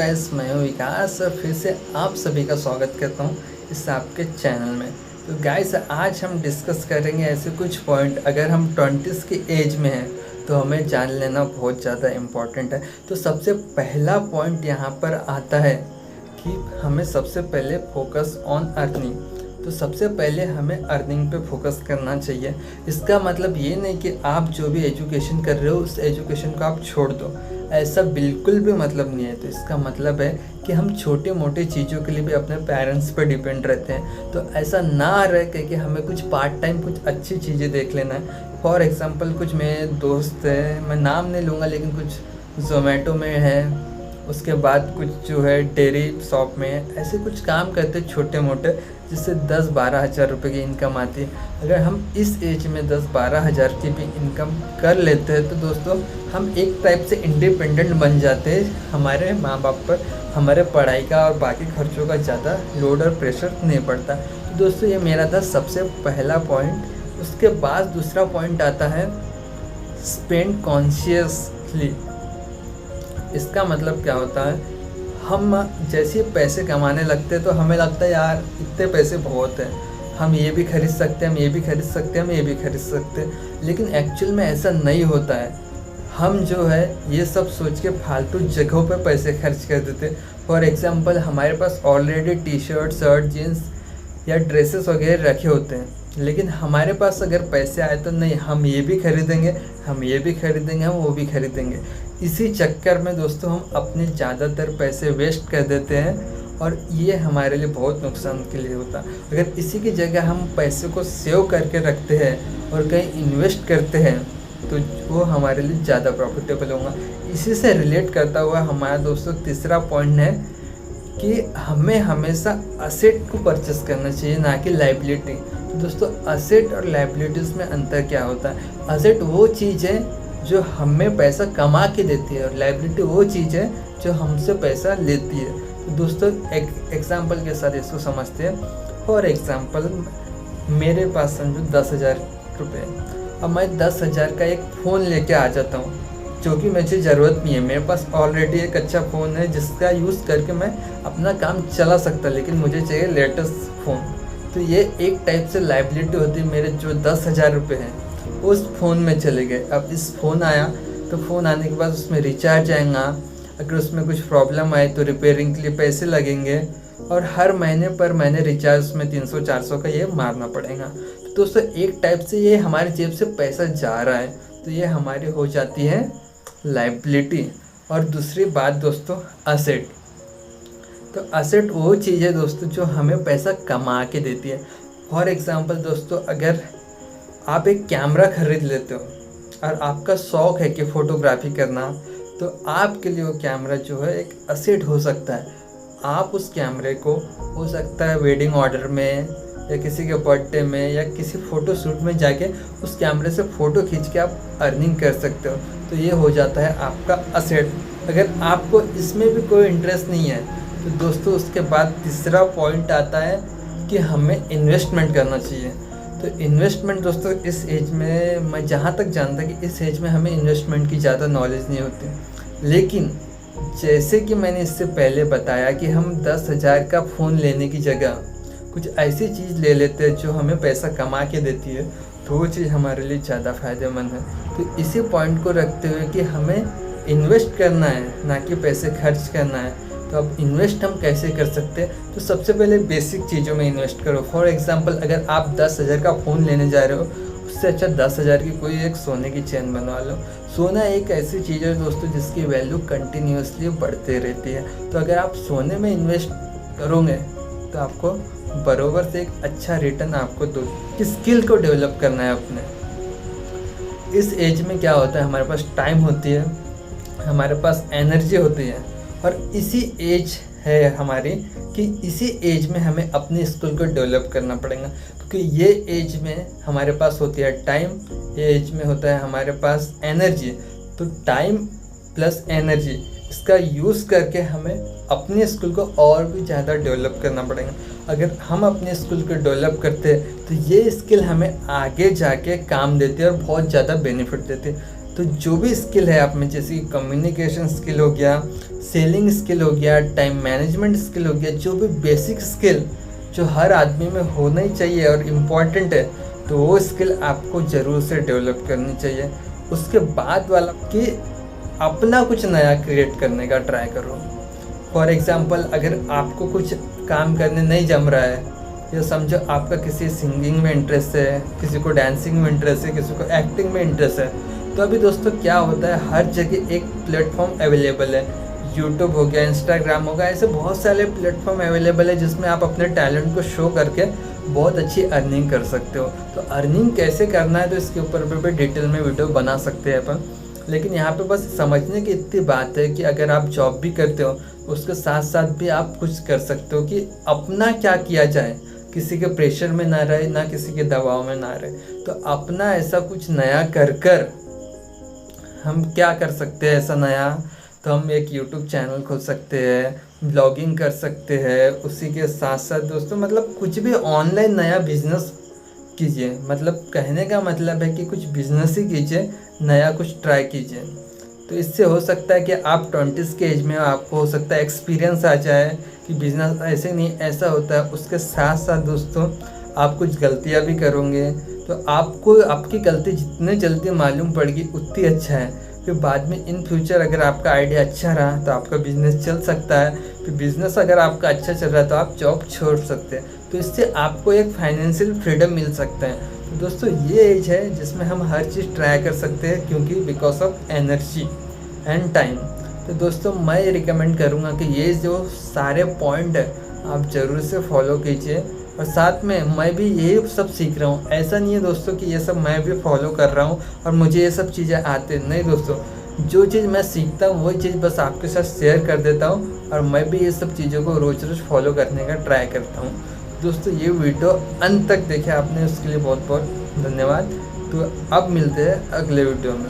Guys, मैं हूँ विकास और फिर से आप सभी का स्वागत करता हूँ इस आपके चैनल में। तो गाइस, आज हम डिस्कस करेंगे ऐसे कुछ पॉइंट। अगर हम 20s की एज में हैं तो हमें जान लेना बहुत ज़्यादा इम्पॉर्टेंट है। तो सबसे पहला पॉइंट यहाँ पर आता है कि हमें सबसे पहले फोकस ऑन अर्निंग। तो सबसे पहले हमें अर्निंग पे फोकस करना चाहिए। इसका मतलब ये नहीं कि आप जो भी एजुकेशन कर रहे हो उस एजुकेशन को आप छोड़ दो, ऐसा बिल्कुल भी मतलब नहीं है। तो इसका मतलब है कि हम छोटे मोटे चीज़ों के लिए भी अपने पेरेंट्स पर डिपेंड रहते हैं। तो ऐसा ना रहे कि हमें कुछ पार्ट टाइम कुछ अच्छी चीज़ें देख लेना है। फॉर एग्ज़ाम्पल, कुछ मेरे दोस्त हैं, मैं नाम नहीं लूँगा, लेकिन कुछ जोमेटो में है, उसके बाद कुछ जो है डेयरी शॉप में है, ऐसे कुछ काम करते छोटे मोटे, जिससे 10-12 हज़ार रुपये की इनकम आती है। अगर हम इस एज में 10-12 हज़ार की भी इनकम कर लेते हैं तो दोस्तों हम एक टाइप से इंडिपेंडेंट बन जाते हैं। हमारे माँ बाप पर हमारे पढ़ाई का और बाकी खर्चों का ज़्यादा लोड और प्रेशर नहीं पड़ता। तो दोस्तों, ये मेरा था सबसे पहला पॉइंट। उसके बाद दूसरा पॉइंट आता है स्पेंड कॉन्शियसली। इसका मतलब क्या होता है, हम जैसे पैसे कमाने लगते हैं तो हमें लगता है यार इतने पैसे बहुत हैं, हम ये भी खरीद सकते हैं, हम ये भी खरीद सकते हैं, हम ये भी खरीद सकते हैं। लेकिन एक्चुअल में ऐसा नहीं होता है। हम जो है ये सब सोच के फालतू जगहों पे पैसे खर्च कर देते। फॉर एग्जांपल, हमारे पास already T shirt, shirt, jeans या ड्रेसेस वगैरह रखे होते हैं, लेकिन हमारे पास अगर पैसे आए तो नहीं, हम ये भी खरीदेंगे, हम ये भी खरीदेंगे, हम वो भी खरीदेंगे। इसी चक्कर में दोस्तों हम अपने ज़्यादातर पैसे वेस्ट कर देते हैं और ये हमारे लिए बहुत नुकसान के लिए होता है। अगर इसी की जगह हम पैसे को सेव करके रखते हैं और कहीं इन्वेस्ट करते हैं तो वो हमारे लिए ज़्यादा प्रॉफिटेबल होगा। इसी से रिलेट करता हुआ हमारा दोस्तों तीसरा पॉइंट है कि हमें हमेशा असेट को परचेस करना चाहिए, ना कि लाइबिलिटी। तो दोस्तों, असेट और लाइबिलिटीज़ में अंतर क्या होता है? असेट वो चीज़ है जो हमें पैसा कमा के देती है और लाइबिलिटी वो चीज़ है जो हमसे पैसा लेती है। तो दोस्तों, एक एग्जांपल के साथ इसको समझते हैं। फॉर एग्जांपल, मेरे पास समझो 10,000 रुपये। अब मैं 10,000 का एक फ़ोन लेके आ जाता हूँ जो कि मुझे ज़रूरत नहीं है। मेरे पास ऑलरेडी एक अच्छा फ़ोन है जिसका यूज़ करके मैं अपना काम चला सकता, लेकिन मुझे चाहिए लेटेस्ट फ़ोन। तो ये एक टाइप से लाइबिलिटी होती है। मेरे जो 10,000 रुपये हैं उस फ़ोन में चले गए। अब इस फ़ोन आया तो फ़ोन आने के बाद उसमें रिचार्ज आएगा, अगर उसमें कुछ प्रॉब्लम आए तो रिपेयरिंग के लिए पैसे लगेंगे और हर महीने पर महीने रिचार्ज में 300-400 का ये मारना पड़ेगा। तो दोस्तों, एक टाइप से ये हमारी जेब से पैसा जा रहा है, तो ये हमारी हो जाती है लाइबिलिटी। और दूसरी बात दोस्तों, असेट। तो असेट वो चीज़ है दोस्तों जो हमें पैसा कमा के देती है। फॉर एग्ज़ाम्पल दोस्तों, अगर आप एक कैमरा खरीद लेते हो और आपका शौक़ है कि फ़ोटोग्राफी करना, तो आपके लिए वो कैमरा जो है एक असेट हो सकता है। आप उस कैमरे को हो सकता है वेडिंग ऑर्डर में या किसी के बर्थडे में या किसी फ़ोटो शूट में जाके उस कैमरे से फ़ोटो खींच के आप अर्निंग कर सकते हो। तो ये हो जाता है आपका असेट। अगर आपको इसमें भी कोई इंटरेस्ट नहीं है तो दोस्तों, उसके बाद तीसरा पॉइंट आता है कि हमें इन्वेस्टमेंट करना चाहिए। तो इन्वेस्टमेंट दोस्तों, इस एज में मैं जहाँ तक जानता कि इस एज में हमें इन्वेस्टमेंट की ज़्यादा नॉलेज नहीं होती। लेकिन जैसे कि मैंने इससे पहले बताया कि हम 10,000 का फ़ोन लेने की जगह कुछ ऐसी चीज़ ले लेते हैं जो हमें पैसा कमा के देती है, तो वो चीज़ हमारे लिए ज़्यादा फ़ायदेमंद है। तो इसी पॉइंट को रखते हुए कि हमें इन्वेस्ट करना है, ना कि पैसे खर्च करना है। तो अब इन्वेस्ट हम कैसे कर सकते हैं? तो सबसे पहले बेसिक चीज़ों में इन्वेस्ट करो। फॉर एग्जांपल, अगर आप 10,000 का फ़ोन लेने जा रहे हो, उससे अच्छा 10,000 की कोई एक सोने की चेन बनवा लो। सोना एक ऐसी चीज़ है दोस्तों जिसकी वैल्यू कंटिन्यूसली बढ़ते रहती है। तो अगर आप सोने में इन्वेस्ट करोगे तो आपको बराबर से एक अच्छा रिटर्न आपको दो। स्किल को डेवलप करना है अपने। इस एज में क्या होता है, हमारे पास टाइम होती है, हमारे पास एनर्जी होती है, और इसी एज है हमारी कि इसी एज में हमें अपनी स्किल को डेवलप करना पड़ेगा। क्योंकि ये एज में हमारे पास होती है टाइम, ये एज में होता है हमारे पास एनर्जी। तो टाइम प्लस एनर्जी, इसका यूज़ करके हमें अपनी स्किल को और भी ज़्यादा डेवलप करना पड़ेगा। अगर हम अपनी स्किल को डेवलप करते हैं तो ये स्किल हमें आगे जाके काम देती है और बहुत ज़्यादा बेनिफिट देती है। तो जो भी स्किल है आप में, जैसे कि कम्युनिकेशन स्किल हो गया, सेलिंग स्किल हो गया, टाइम मैनेजमेंट स्किल हो गया, जो भी बेसिक स्किल जो हर आदमी में होना ही चाहिए और इम्पॉर्टेंट है, तो वो स्किल आपको ज़रूर से डेवलप करनी चाहिए। उसके बाद वाला कि अपना कुछ नया क्रिएट करने का ट्राई करो। फॉर एग्ज़ाम्पल, अगर आपको कुछ काम करने नहीं जम रहा है, या समझो आपका किसी सिंगिंग में इंटरेस्ट है, किसी को डांसिंग में इंटरेस्ट है, किसी को एक्टिंग में इंटरेस्ट है, तो अभी दोस्तों क्या होता है, हर जगह एक प्लेटफॉर्म अवेलेबल है। यूट्यूब हो गया, इंस्टाग्राम हो गया, ऐसे बहुत सारे प्लेटफॉर्म अवेलेबल है जिसमें आप अपने टैलेंट को शो करके बहुत अच्छी अर्निंग कर सकते हो। तो अर्निंग कैसे करना है तो इसके ऊपर भी डिटेल में वीडियो बना सकते हैं अपन, लेकिन यहाँ पे बस समझने की इतनी बात है कि अगर आप जॉब भी करते हो उसके साथ साथ भी आप कुछ कर सकते हो कि अपना क्या किया जाए, किसी के प्रेशर में ना रहे, ना किसी के दबाव में ना रहे। तो अपना ऐसा कुछ नया कर हम क्या कर सकते हैं ऐसा नया, तो हम एक यूट्यूब चैनल खोल सकते हैं, ब्लॉगिंग कर सकते हैं, उसी के साथ साथ दोस्तों मतलब कुछ भी ऑनलाइन नया बिजनेस कीजिए। मतलब कहने का मतलब है कि कुछ बिजनेस ही कीजिए, नया कुछ ट्राई कीजिए। तो इससे हो सकता है कि आप 20s के एज में आपको हो सकता है एक्सपीरियंस आ जाए कि बिज़नेस ऐसे नहीं ऐसा होता है। उसके साथ साथ दोस्तों आप कुछ गलतियाँ भी करोगे, तो आपको आपकी गलती जितने जल्दी मालूम पड़ेगी उतनी अच्छा है। फिर बाद में इन फ्यूचर अगर आपका आइडिया अच्छा रहा तो आपका बिज़नेस चल सकता है। फिर बिज़नेस अगर आपका अच्छा चल रहा है तो आप जॉब छोड़ सकते हैं। तो इससे आपको एक फाइनेंशियल फ्रीडम मिल सकता है। तो दोस्तों ये एज है जिसमें हम हर चीज़ ट्राई कर सकते हैं, क्योंकि because of energy and time. तो दोस्तों मैं रिकमेंड करूँगा कि ये जो सारे पॉइंट है आप ज़रूर से फॉलो कीजिए। और साथ में मैं भी ये सब सीख रहा हूँ, ऐसा नहीं है दोस्तों कि ये सब मैं भी फॉलो कर रहा हूँ और मुझे ये सब चीज़ें आते नहीं। दोस्तों जो चीज़ मैं सीखता हूँ वही चीज़ बस आपके साथ शेयर कर देता हूँ, और मैं भी ये सब चीज़ों को रोज़ रोज़ फॉलो करने का ट्राई करता हूँ। दोस्तों ये वीडियो अंत तक देखे आपने, उसके लिए बहुत बहुत धन्यवाद। तो अब मिलते हैं अगले वीडियो में।